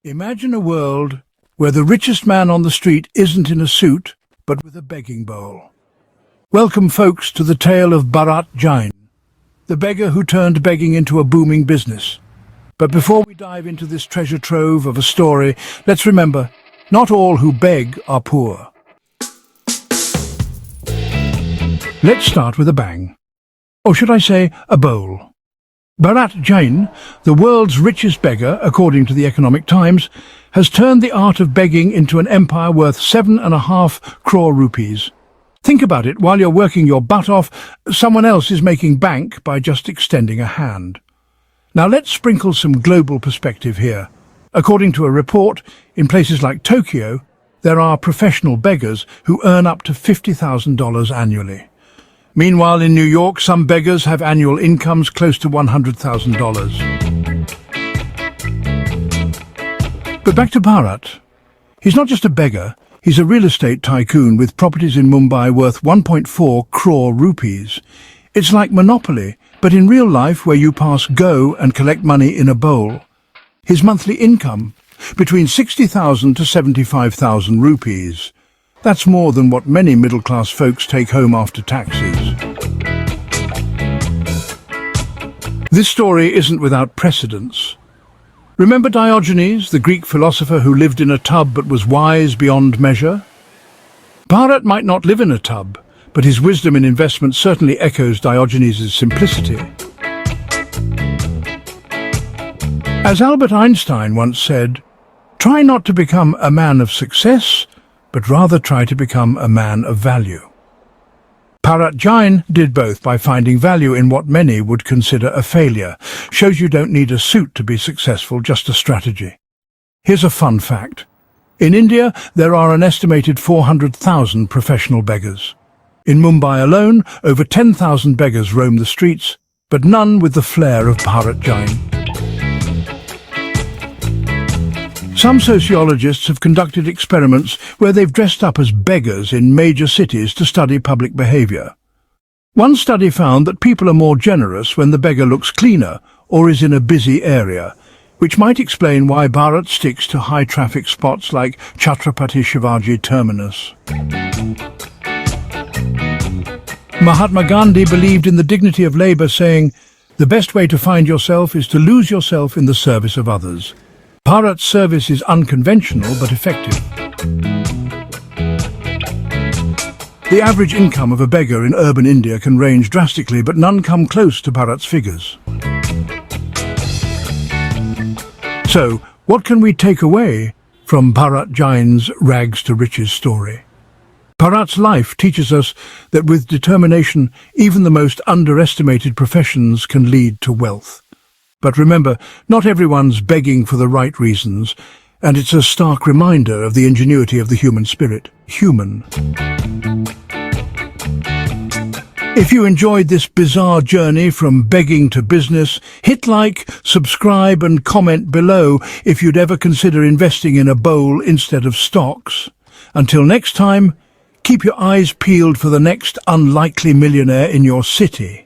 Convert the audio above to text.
Imagine a world where the richest man on the street isn't in a suit, but with a begging bowl. Welcome, folks, to the tale of Bharat Jain, the beggar who turned begging into a booming business. But before we dive into this treasure trove of a story, let's remember, not all who beg are poor. Let's start with a bang. Or should I say, a bowl. Bharat Jain, the world's richest beggar, according to the Economic Times, has turned the art of begging into an empire worth 7.5 crore rupees. Think about it, while you're working your butt off, someone else is making bank by just extending a hand. Now let's sprinkle some global perspective here. According to a report, in places like Tokyo, there are professional beggars who earn up to $50,000 annually. Meanwhile, in New York, some beggars have annual incomes close to $100,000. But back to Bharat. He's not just a beggar, he's a real estate tycoon with properties in Mumbai worth 1.4 crore rupees. It's like Monopoly, but in real life where you pass go and collect money in a bowl. His monthly income, between 60,000 to 75,000 rupees. That's more than what many middle-class folks take home after taxes. This story isn't without precedents. Remember Diogenes, the Greek philosopher who lived in a tub but was wise beyond measure? Bharat might not live in a tub, but his wisdom in investment certainly echoes Diogenes' simplicity. As Albert Einstein once said, "Try not to become a man of success, but rather try to become a man of value." Bharat Jain did both by finding value in what many would consider a failure. Shows you don't need a suit to be successful, just a strategy. Here's a fun fact. In India, there are an estimated 400,000 professional beggars. In Mumbai alone, over 10,000 beggars roam the streets, but none with the flair of Bharat Jain. Some sociologists have conducted experiments where they've dressed up as beggars in major cities to study public behavior. One study found that people are more generous when the beggar looks cleaner or is in a busy area, which might explain why Bharat sticks to high-traffic spots like Chhatrapati Shivaji Terminus. Mahatma Gandhi believed in the dignity of labour, saying, "The best way to find yourself is to lose yourself in the service of others." Bharat's service is unconventional but effective. The average income of a beggar in urban India can range drastically, but none come close to Bharat's figures. So, what can we take away from Bharat Jain's rags to riches story? Bharat's life teaches us that with determination, even the most underestimated professions can lead to wealth. But remember, not everyone's begging for the right reasons, and it's a stark reminder of the ingenuity of the human spirit. Human. If you enjoyed this bizarre journey from begging to business, hit like, subscribe and comment below if you'd ever consider investing in a bowl instead of stocks. Until next time, keep your eyes peeled for the next unlikely millionaire in your city.